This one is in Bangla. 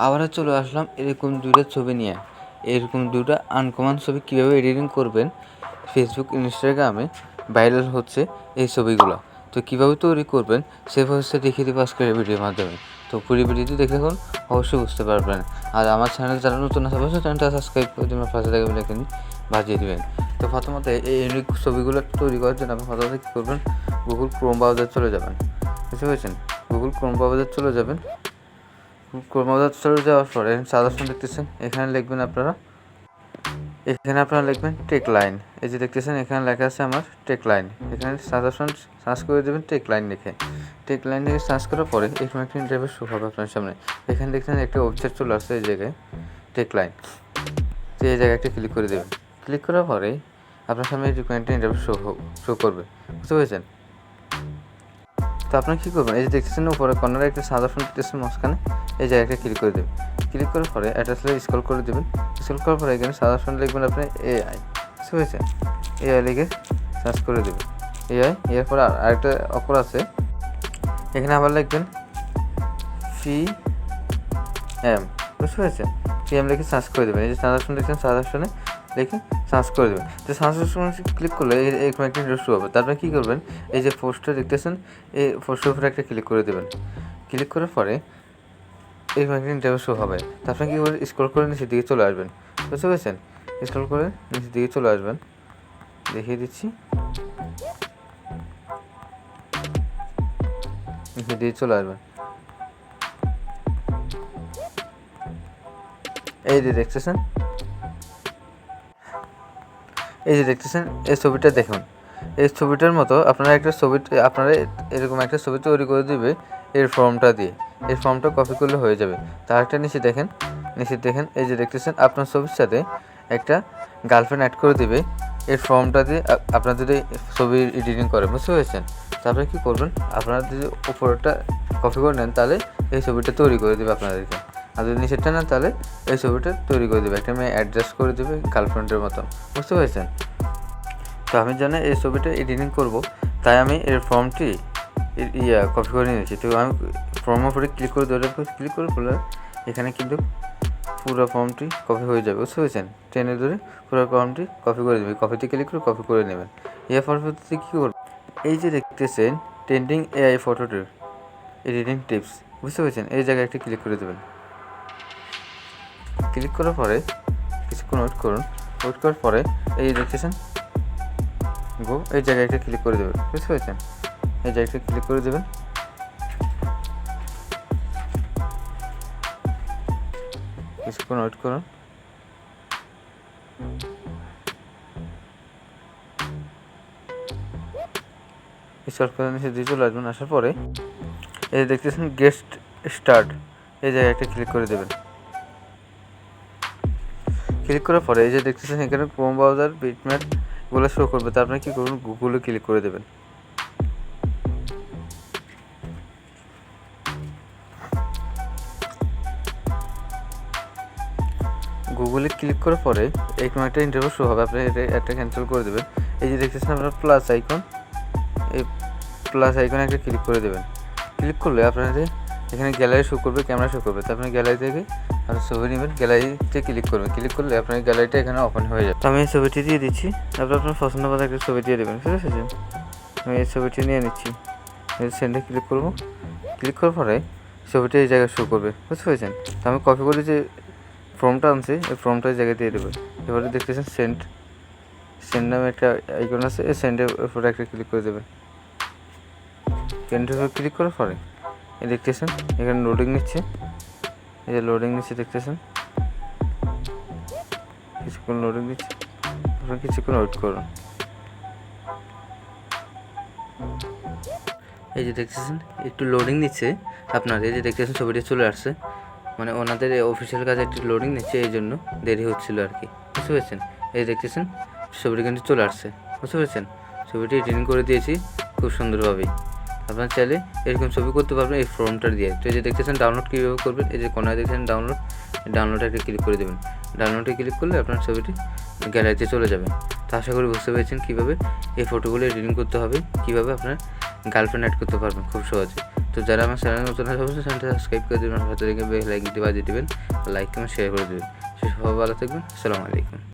আবারও চলে আসলাম এরকম দুইটা ছবি নিয়ে। এরকম দুটো আনকমন ছবি কীভাবে এডিটিং করবেন, ফেসবুক ইনস্টাগ্রামে ভাইরাল হচ্ছে এই ছবিগুলো। তো কীভাবে তৈরি করবেন সে প্রসেসটা দেখিয়ে দেবো আজকের ভিডিওর মাধ্যমে। তো পুরো ভিডিওটি দেখে দেখুন, অবশ্যই বুঝতে পারবেন। আর আমার চ্যানেল যারা নতুন আছে অবশ্যই চ্যানেলটা সাবস্ক্রাইব করে দেবেন, পাশে থাকা বেল আইকন বাজিয়ে দেবেন। তো প্রথমত এই ইউনিক ছবিগুলো তৈরি করার জন্য আপনি প্রথমত কী করবেন, গুগল ক্রোম ব্রাউজার চলে যাবেন। বুঝতে পেরেছেন? গুগল ক্রোম ব্রাউজার চলে যাবেন। ক্রোম ব্রাউজার চলে যাওয়ার পরে সার্চ অপশন দেখতেছেন, এখানে লিখবেন আপনারা লিখবেন টেক লাইন। এই যে দেখতেছেন এখানে লেখা আছে আমার টেক লাইন। এখানে সার্চ অপশন সার্চ করে দেবেন টেক লাইন লিখে। টেক লাইন লিখে সার্চ করার পরে এরকম একটা ইন্টারফেস শো হবে আপনার সামনে। এখানে দেখছেন একটা ওয়েবসাইট চলে আসছে এই জায়গায়, টেক লাইন। তো এই জায়গায় একটা ক্লিক করে দেবেন। ক্লিক করার পরে আপনার সামনে এরকম একটা ইন্টারফেস শো করবে। বুঝতে পেরেছেন? তো আপনারা কী করবেন, এই যে দেখতেছেন উপরে কর্নারে একটা সাদা ফোন দেখতেছেন মাঝখানে, এই জায়গাটা ক্লিক করে দেবেন। ক্লিক করার পরে এটা আসলে স্ক্রল করে দেবেন। স্ক্রল করার পরে এখানে সাদা ফোন লিখবেন আপনি এআই। বুঝতে পেরেছেন? এআই লিখে সার্চ করে দেবেন এআই। এরপর আরেকটা অক্ষর আছে, এখানে আবার লিখবেন PM। বুঝতে পেরেছেন? PM লিখে সার্চ করে দেবেন। এই যে সাদা ফোন দেখছেন, সাদা ফোনে লিখে সার্চ করে দেবেন। তো সার্চ অপশনে ক্লিক করলে এরকম একটা ইন্টারফেস হবে। তারপরে কী করবেন, এই যে পোস্টটা দেখতেছেন, এই পোস্টের উপরে একটা ক্লিক করে দেবেন। ক্লিক করার পরে এরকম একটা ইন্টারফেস হবে। তারপরে কী করবেন, স্ক্রল করে নিচের দিকে চলে আসবেন। বুঝতে পেরেছেন? স্ক্রল করে নিচের দিকে চলে আসবেন, দেখিয়ে দিচ্ছি। নিচের দিকে চলে আসবেন। এই যে দেখতেছেন এই ছবিটা দেখুন। এই ছবিটার মতো আপনারা এরকম একটা ছবি তৈরি করে দিবে এর ফর্মটা দিয়ে। এই ফর্মটা কপি করলে হয়ে যাবে। তার একটা নিচে দেখেন এই যে দেখতেছেন আপনার ছবির সাথে একটা গার্লফ্রেন্ড অ্যাড করে দিবে এর ফর্মটা দিয়ে। আপনারা যদি ছবি এডিটিং করেন, বুঝতে পেরেছেন? তারপরে কী করবেন, আপনারা যদি উপরটা কপি করে নেন তাহলে এই ছবিটা তৈরি করে দেবে আপনাদেরকে। আর যদি নিচেরটা নেন তাহলে এই ছবিটা তৈরি করে দেবে, একটা মেয়ে অ্যাডজাস্ট করে দেবে গার্লফ্রেন্ডের মতন। বুঝতে পেরেছেন? তো আমি জানি এই ছবিটা এডিটিং করব, তাই আমি এর ফর্মটি কপি করে নিয়েছি। তো আমি ফর্মের উপরে ক্লিক করে ক্লিক করে ফেলে এখানে কিন্তু পুরো ফর্মটি কপি হয়ে যাবে। বুঝতে পেরেছেন? টেনে ধরে পুরো ফর্মটি কপি করে দেবে। কপিতে ক্লিক করে কপি করে নেবেন। এর পরবর্তীতে কী করবেন, এই যে দেখতেছেন trending AI photo editing tips. বুঝতে পেরেছেন? এই জায়গায় একটা ক্লিক করে দেবেন। ক্লিক করার পরে কিছুক্ষণ ওয়েট করার পরে এই দেখতেছেন এই জায়গায় একটা ক্লিক করে দেবেন। বুঝতে পেরেছেন? এই জায়গাটা ক্লিক করে দেবেন। কিছুক্ষণ ওয়েট করুন। নিচে দিয়ে চলে আসবেন। আসার পরে এই দেখতেছেন গেস্ট স্টার্ট, এই জায়গায় একটা ক্লিক করে দেবেন। ক্লিক করার পরে এই যে দেখতেছেন এখানে ক্রোম ব্রাউজার বিটম্যাপ এগুলো শো করবে। তো আপনারা কী করবেন, গুগলে ক্লিক করে দেবেন। গুগলে ক্লিক করার পরে এরকম একটা ইন্টারভিউ শো হবে, আপনি এটা একটা ক্যান্সেল করে দেবেন। এই যে দেখতেছেন আপনার প্লাস আইকন, এই প্লাস আইকনে একটা ক্লিক করে দেবেন। ক্লিক করলে আপনাদের এখানে গ্যালারি শো করবে, ক্যামেরা শো করবে। তো আপনি গ্যালারি থেকে আপনার ছবি নেবেন, গ্যালারিতে ক্লিক করবেন। ক্লিক করলে আপনার গ্যালারিটা এখানে ওপেন হয়ে যাবে। আমি এই ছবিটি দিয়ে দিচ্ছি, তারপর আপনার পছন্দ মতো একটা ছবি দিয়ে দেবেন। ঠিক আছে? আমি এই ছবিটি নিয়ে নিচ্ছি, সেন্ডে ক্লিক করবো। ক্লিক করার পরে ছবিটা এই জায়গায় শো করবে। বুঝতে পেরেছেন? তো আমি কপি করে যে ফর্মটা আনছি এই ফর্মটা এই জায়গায় দিয়ে দেবো। এবারে দেখতেছেন সেন্ড নামে একটা আইকন আছে, এই সেন্ডের উপরে একটা ক্লিক করে দেবেন। সেন্ডের উপরে ক্লিক করার পরে এই দেখতেছেন এখানে লোডিং নিচ্ছে, এই যে লোডিং নিচ্ছে দেখতেছেন, কিছুক্ষণ লোডিং দিচ্ছে। আপনারা কিছুক্ষণ ওয়েট করুন। এই যে দেখতেছেন একটু লোডিং নিচ্ছে আপনার, এই যে দেখতেছেন ছবিটা চলে আসছে, মানে ওনাদের অফিসিয়াল কাজে একটু লোডিং নিচ্ছে, এই জন্য দেরি হচ্ছিলো আর কি। বুঝতে পেরেছেন? এই দেখতেছেন ছবিটা কিন্তু চলে আসছে। বুঝতে পেরেছেন? ছবিটি এডিটিং করে দিয়েছি খুব সুন্দরভাবেই। আপনারা চাইলে এরকম ছবি করতে পারবেন এই ফর্মটা দিয়ে। তো এই যে দেখতেছেন ডাউনলোড কীভাবে করবেন, এই যে কোনায় দেখছেন ডাউনলোডে একটা ক্লিক করে দেবেন। ডাউনলোডে ক্লিক করলে আপনার ছবিটি গ্যালারিতে চলে যাবে। তো আশা করি বুঝতে পেরেছেন কীভাবে এই ফটোগুলো এডিটিং করতে হবে, কীভাবে আপনার গার্লফ্রেন্ড অ্যাড করতে পারবেন খুব সহজে। তো যারা আমার চ্যানেল নতুন আছে অবশ্যই চ্যানেলটা সাবস্ক্রাইব করে দেবেন, হাতে রেখে বেল আইকনটি বাজিয়ে দেবেন, লাইক কমেন্ট শেয়ার করে দেবেন। সে সবাই ভালো থাকবেন। আসসালামু আলাইকুম।